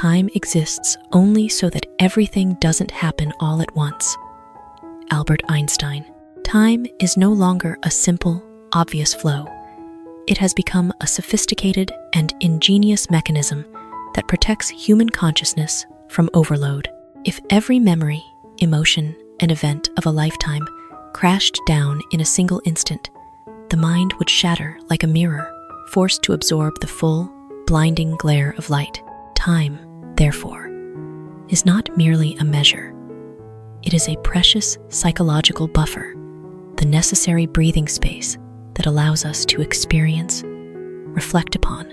time exists only so that everything doesn't happen all at once. Albert Einstein. Time is no longer a simple, obvious flow. It has become a sophisticated and ingenious mechanism that protects human consciousness from overload. If every memory, emotion, and event of a lifetime crashed down in a single instant, the mind would shatter like a mirror, forced to absorb the full, blinding glare of light. Time, therefore, is not merely a measure. It is a precious psychological buffer, the necessary breathing space that allows us to experience, reflect upon,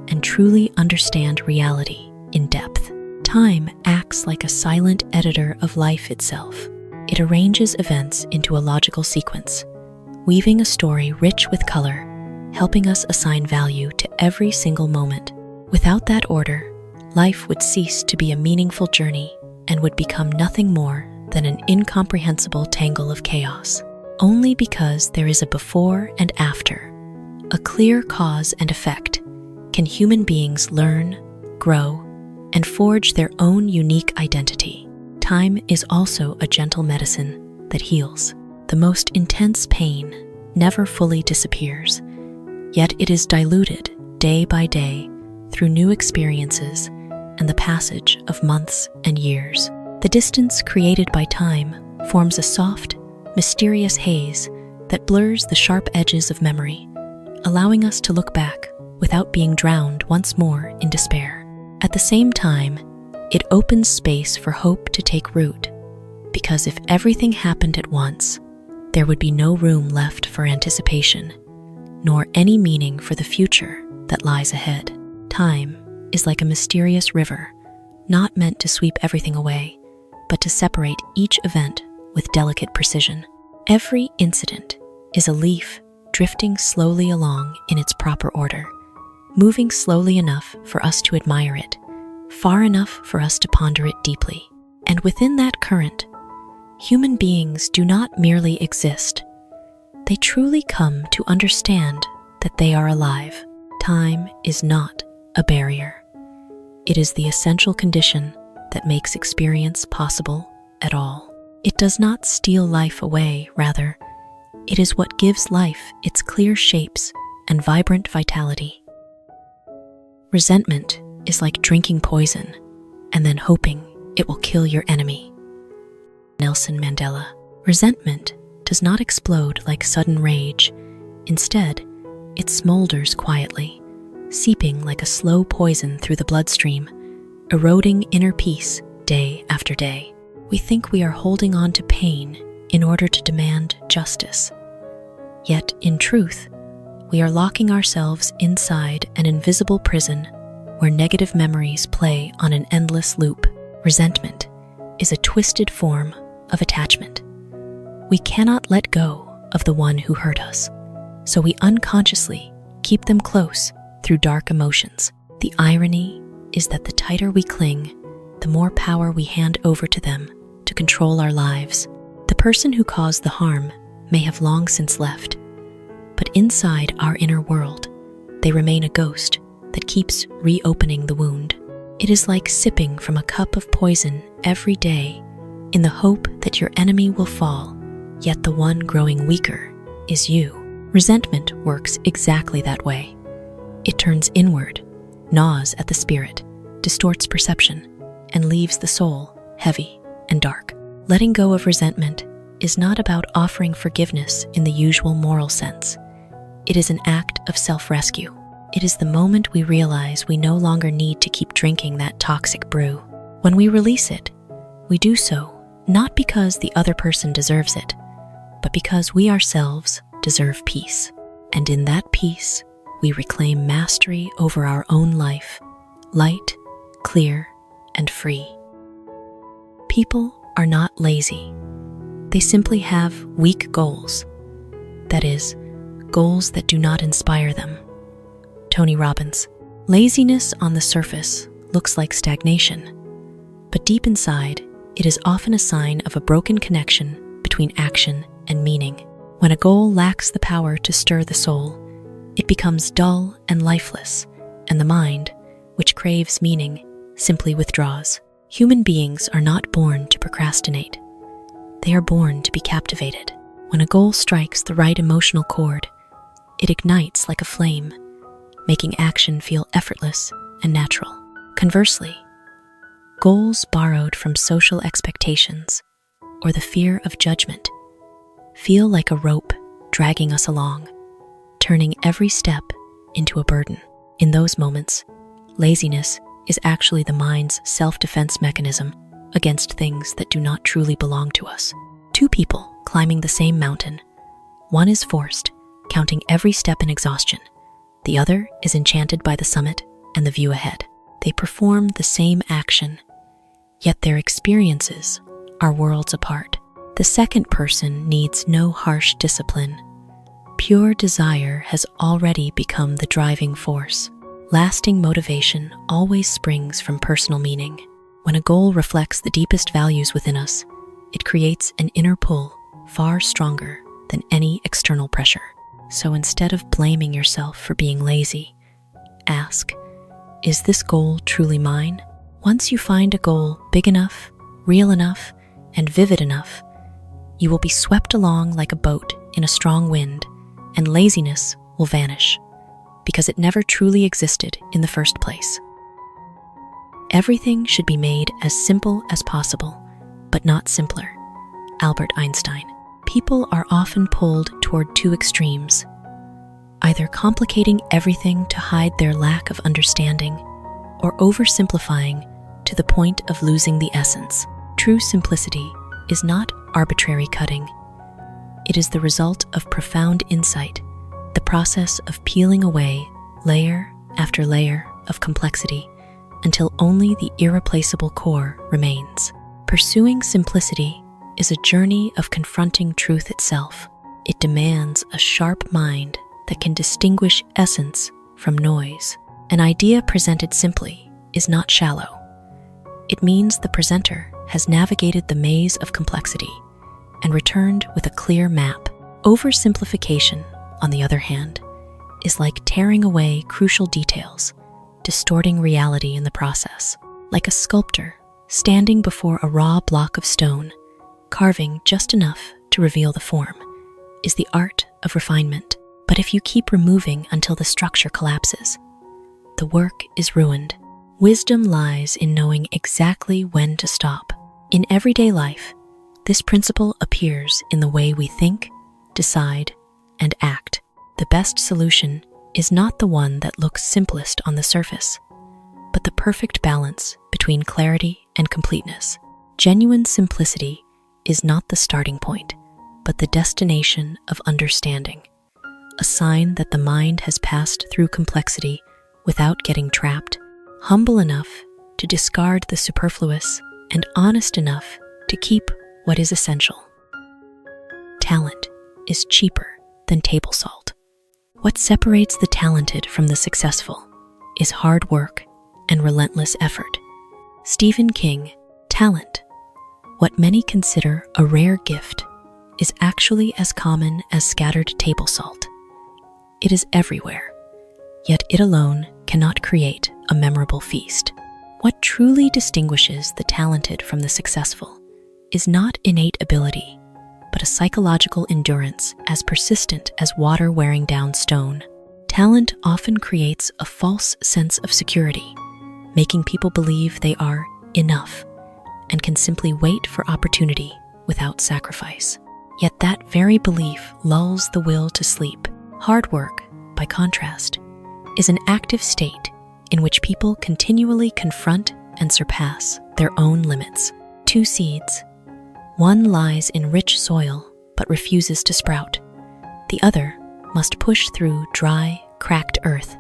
and truly understand reality in depth. Time acts like a silent editor of life itself. It arranges events into a logical sequence, weaving a story rich with color, helping us assign value to every single moment. Without that order, life would cease to be a meaningful journey and would become nothing more than an incomprehensible tangle of chaos. Only because there is a before and after, a clear cause and effect, can human beings learn, grow, and forge their own unique identity. Time is also a gentle medicine that heals. The most intense pain never fully disappears, yet it is diluted day by day through new experiences and the passage of months and years. The distance created by time forms a soft, mysterious haze that blurs the sharp edges of memory, allowing us to look back without being drowned once more in despair. At the same time, it opens space for hope to take root, because if everything happened at once, there would be no room left for anticipation, nor any meaning for the future that lies ahead. Time is like a mysterious river, not meant to sweep everything away, but to separate each event with delicate precision. Every incident is a leaf drifting slowly along in its proper order, moving slowly enough for us to admire it, far enough for us to ponder it deeply. And within that current, human beings do not merely exist. They truly come to understand that they are alive. Time is not a barrier. It is the essential condition that makes experience possible at all. It does not steal life away, rather, it is what gives life its clear shapes and vibrant vitality. Resentment is like drinking poison and then hoping it will kill your enemy. Nelson Mandela. Resentment does not explode like sudden rage. Instead, it smolders quietly, seeping like a slow poison through the bloodstream, eroding inner peace day after day. We think we are holding on to pain in order to demand justice. Yet, in truth, we are locking ourselves inside an invisible prison where negative memories play on an endless loop. Resentment is a twisted form of attachment. We cannot let go of the one who hurt us, so we unconsciously keep them close through dark emotions. The irony is that the tighter we cling, the more power we hand over to them to control our lives. The person who caused the harm may have long since left, but inside our inner world, they remain a ghost that keeps reopening the wound. It is like sipping from a cup of poison every day in the hope that your enemy will fall, yet the one growing weaker is you. Resentment works exactly that way. It turns inward, gnaws at the spirit, distorts perception, and leaves the soul heavy and dark. Letting go of resentment is not about offering forgiveness in the usual moral sense. It is an act of self-rescue. It is the moment we realize we no longer need to keep drinking that toxic brew. When we release it, we do so not because the other person deserves it, but because we ourselves deserve peace. And in that peace, we reclaim mastery over our own life, light, clear, and free. People are not lazy. They simply have weak goals. That is, goals that do not inspire them. Tony Robbins. Laziness on the surface looks like stagnation, but deep inside, it is often a sign of a broken connection between action and meaning. When a goal lacks the power to stir the soul, it becomes dull and lifeless, and the mind, which craves meaning, simply withdraws. Human beings are not born to procrastinate. They are born to be captivated. When a goal strikes the right emotional chord, it ignites like a flame, making action feel effortless and natural. Conversely, goals borrowed from social expectations or the fear of judgment feel like a rope dragging us along, turning every step into a burden. In those moments, laziness is actually the mind's self-defense mechanism against things that do not truly belong to us. Two people climbing the same mountain. One is forced, counting every step in exhaustion. The other is enchanted by the summit and the view ahead. They perform the same action, yet their experiences are worlds apart. The second person needs no harsh discipline. Pure desire has already become the driving force. Lasting motivation always springs from personal meaning. When a goal reflects the deepest values within us, it creates an inner pull far stronger than any external pressure. So instead of blaming yourself for being lazy, ask, is this goal truly mine? Once you find a goal big enough, real enough, and vivid enough, you will be swept along like a boat in a strong wind, and laziness will vanish, because it never truly existed in the first place. Everything should be made as simple as possible, but not simpler. Albert Einstein. People are often pulled toward two extremes, either complicating everything to hide their lack of understanding or oversimplifying to the point of losing the essence. True simplicity is not arbitrary cutting. It is the result of profound insight, the process of peeling away layer after layer of complexity until only the irreplaceable core remains. Pursuing simplicity is a journey of confronting truth itself. It demands a sharp mind that can distinguish essence from noise. An idea presented simply is not shallow. It means the presenter has navigated the maze of complexity and returned with a clear map. Oversimplification, on the other hand, is like tearing away crucial details, distorting reality in the process. Like a sculptor standing before a raw block of stone, carving just enough to reveal the form is the art of refinement. But if you keep removing until the structure collapses, the work is ruined. Wisdom lies in knowing exactly when to stop. In everyday life, this principle appears in the way we think, decide, and act. The best solution is not the one that looks simplest on the surface, but the perfect balance between clarity and completeness. Genuine simplicity is not the starting point, but the destination of understanding, a sign that the mind has passed through complexity without getting trapped, humble enough to discard the superfluous, and honest enough to keep what is essential. Talent is cheaper than table salt. What separates the talented from the successful is hard work and relentless effort. Stephen King. Talent, what many consider a rare gift, is actually as common as scattered table salt. It is everywhere, yet it alone cannot create a memorable feast. What truly distinguishes the talented from the successful is not innate ability, but a psychological endurance as persistent as water wearing down stone. Talent often creates a false sense of security, making people believe they are enough and can simply wait for opportunity without sacrifice. Yet that very belief lulls the will to sleep. Hard work, by contrast, is an active state in which people continually confront and surpass their own limits. Two seeds. One lies in rich soil but refuses to sprout. The other must push through dry, cracked earth,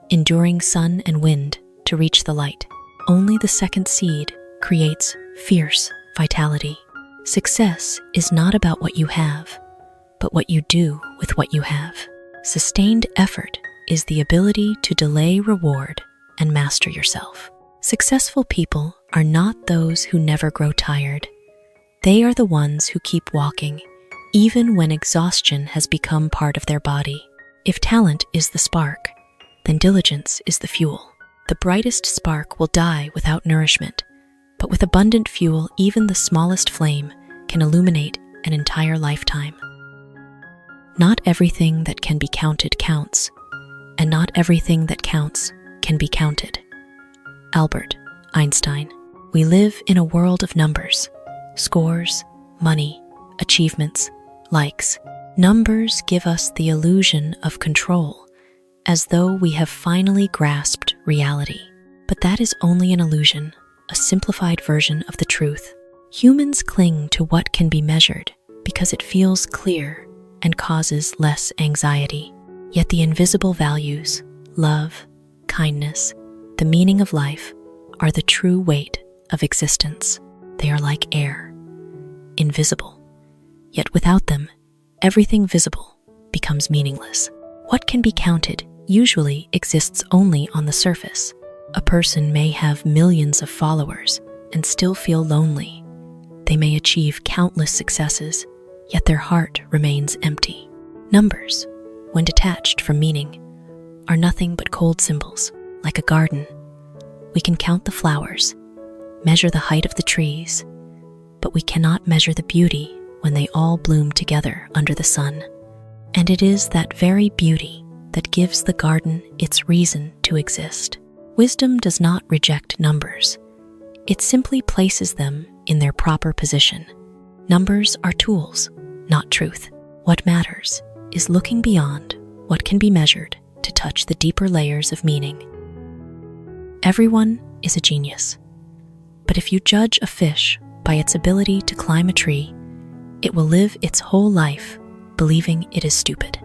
enduring sun and wind to reach the light. Only the second seed creates fierce vitality. Success is not about what you have, but what you do with what you have. Sustained effort is the ability to delay reward and master yourself. Successful people are not those who never grow tired. They are the ones who keep walking, even when exhaustion has become part of their body. If talent is the spark, then diligence is the fuel. The brightest spark will die without nourishment, but with abundant fuel, even the smallest flame can illuminate an entire lifetime. Not everything that can be counted counts, and not everything that counts can be counted. Albert Einstein. We live in a world of numbers, scores, money, achievements, likes. Numbers give us the illusion of control, as though we have finally grasped reality. But that is only an illusion, a simplified version of the truth. Humans cling to what can be measured because it feels clear and causes less anxiety. Yet the invisible values, love, kindness, the meaning of life, are the true weight of existence. They are like air, invisible. Yet without them, everything visible becomes meaningless. What can be counted usually exists only on the surface. A person may have millions of followers and still feel lonely. They may achieve countless successes, yet their heart remains empty. Numbers, when detached from meaning, are nothing but cold symbols. Like a garden, we can count the flowers, measure the height of the trees, but we cannot measure the beauty when they all bloom together under the sun. And it is that very beauty that gives the garden its reason to exist. Wisdom does not reject numbers. It simply places them in their proper position. Numbers are tools, not truth. What matters is looking beyond what can be measured to touch the deeper layers of meaning. Everyone is a genius. But if you judge a fish by its ability to climb a tree, it will live its whole life believing it is stupid.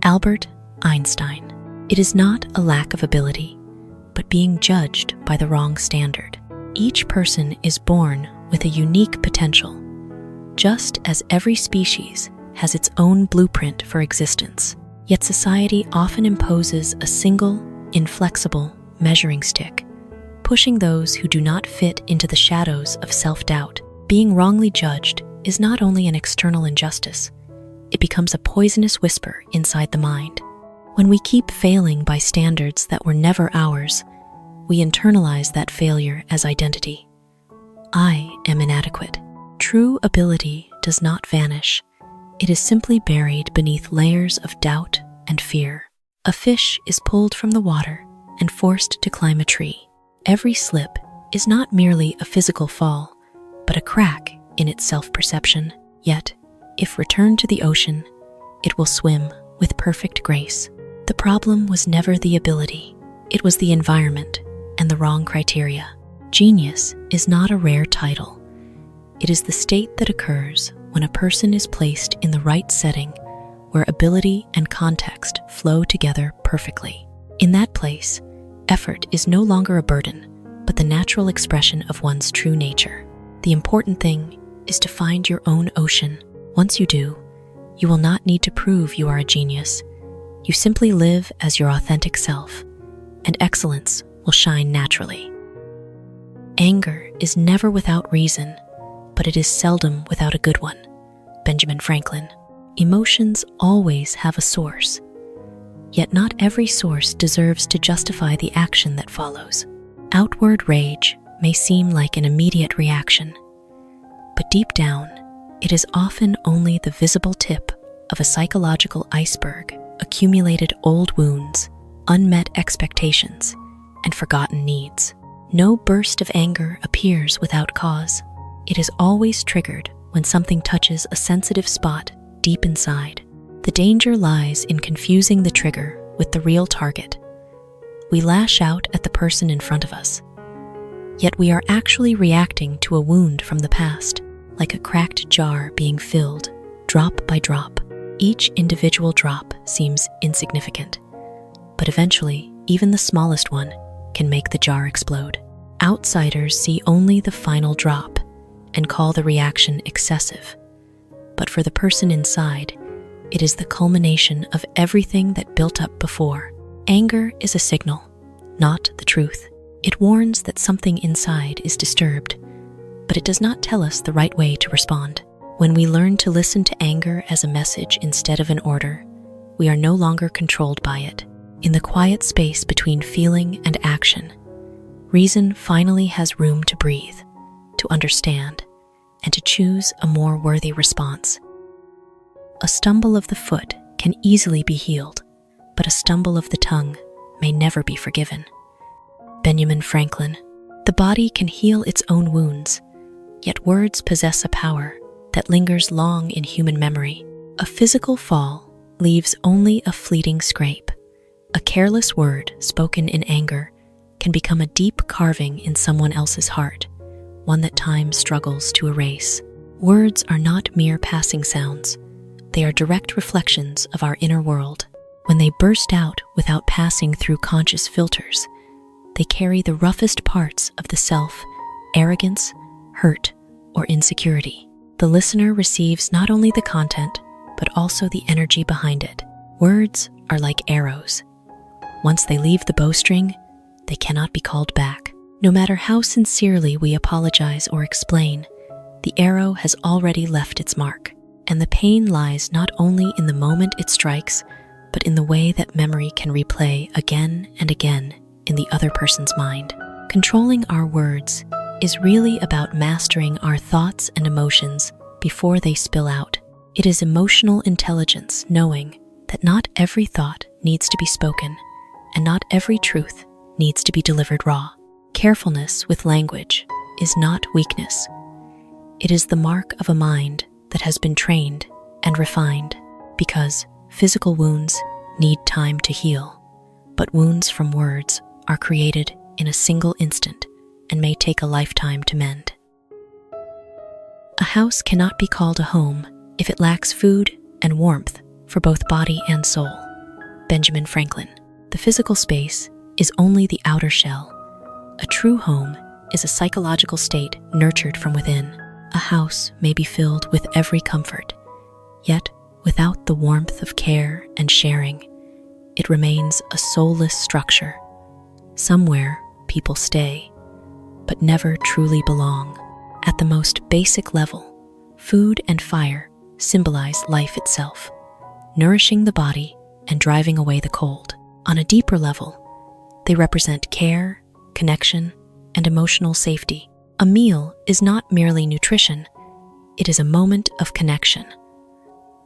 Albert Einstein. It is not a lack of ability, but being judged by the wrong standard. Each person is born with a unique potential, just as every species has its own blueprint for existence. Yet society often imposes a single, inflexible measuring stick, pushing those who do not fit into the shadows of self-doubt. Being wrongly judged is not only an external injustice, it becomes a poisonous whisper inside the mind. When we keep failing by standards that were never ours, we internalize that failure as identity. I am inadequate. True ability does not vanish. It is simply buried beneath layers of doubt and fear. A fish is pulled from the water and forced to climb a tree. Every slip is not merely a physical fall, but a crack in its self-perception. Yet, if returned to the ocean, it will swim with perfect grace. The problem was never the ability. It was the environment and the wrong criteria. Genius is not a rare title. It is the state that occurs when a person is placed in the right setting where ability and context flow together perfectly. In that place, effort is no longer a burden, but the natural expression of one's true nature. The important thing is to find your own ocean. Once you do, you will not need to prove you are a genius. You simply live as your authentic self, and excellence will shine naturally. Anger is never without reason, but it is seldom without a good one. Benjamin Franklin. Emotions always have a source, yet not every source deserves to justify the action that follows. Outward rage may seem like an immediate reaction, but deep down, it is often only the visible tip of a psychological iceberg, accumulated old wounds, unmet expectations, and forgotten needs. No burst of anger appears without cause. It is always triggered when something touches a sensitive spot deep inside. The danger lies in confusing the trigger with the real target. We lash out at the person in front of us, yet we are actually reacting to a wound from the past, like a cracked jar being filled, drop by drop. Each individual drop seems insignificant, but eventually, even the smallest one can make the jar explode. Outsiders see only the final drop and call the reaction excessive. But for the person inside, it is the culmination of everything that built up before. Anger is a signal, not the truth. It warns that something inside is disturbed, but it does not tell us the right way to respond. When we learn to listen to anger as a message instead of an order, we are no longer controlled by it. In the quiet space between feeling and action, reason finally has room to breathe, to understand, and to choose a more worthy response. A stumble of the foot can easily be healed, but a stumble of the tongue may never be forgiven. Benjamin Franklin. The body can heal its own wounds, yet words possess a power that lingers long in human memory. A physical fall leaves only a fleeting scrape. A careless word spoken in anger can become a deep carving in someone else's heart, one that time struggles to erase. Words are not mere passing sounds. They are direct reflections of our inner world. When they burst out without passing through conscious filters, they carry the roughest parts of the self, arrogance, hurt, or insecurity. The listener receives not only the content, but also the energy behind it. Words are like arrows. Once they leave the bowstring, they cannot be called back. No matter how sincerely we apologize or explain, the arrow has already left its mark. And the pain lies not only in the moment it strikes, but in the way that memory can replay again and again in the other person's mind. Controlling our words is really about mastering our thoughts and emotions before they spill out. It is emotional intelligence, knowing that not every thought needs to be spoken, and not every truth needs to be delivered raw. Carefulness with language is not weakness. It is the mark of a mind that has been trained and refined, because physical wounds need time to heal, but wounds from words are created in a single instant and may take a lifetime to mend. A house cannot be called a home if it lacks food and warmth for both body and soul. Benjamin Franklin. The physical space is only the outer shell. A true home is a psychological state nurtured from within. A house may be filled with every comfort, yet without the warmth of care and sharing, it remains a soulless structure. Somewhere people stay, but never truly belong. At the most basic level, food and fire symbolize life itself, nourishing the body and driving away the cold. On a deeper level, they represent care, connection, and emotional safety. A meal is not merely nutrition, it is a moment of connection.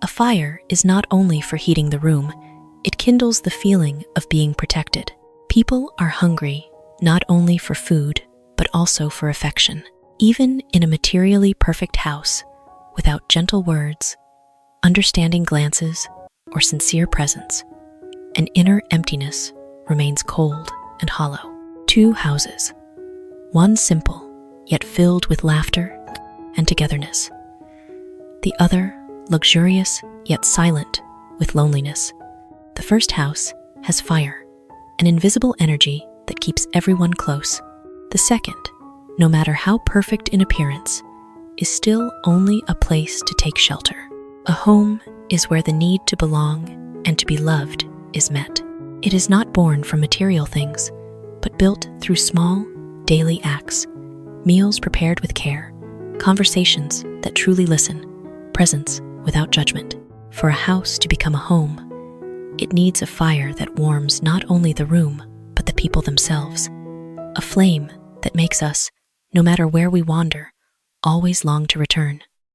A fire is not only for heating the room, it kindles the feeling of being protected. People are hungry not only for food, but also for affection. Even in a materially perfect house, without gentle words, understanding glances, or sincere presence, an inner emptiness remains cold and hollow. Two houses, one simple, yet filled with laughter and togetherness. The other, luxurious, yet silent, with loneliness. The first house has fire, an invisible energy that keeps everyone close. The second, no matter how perfect in appearance, is still only a place to take shelter. A home is where the need to belong and to be loved is met. It is not born from material things, but built through small, daily acts, meals prepared with care, conversations that truly listen, presence without judgment. For a house to become a home, it needs a fire that warms not only the room, but the people themselves. A flame that makes us, no matter where we wander, always long to return.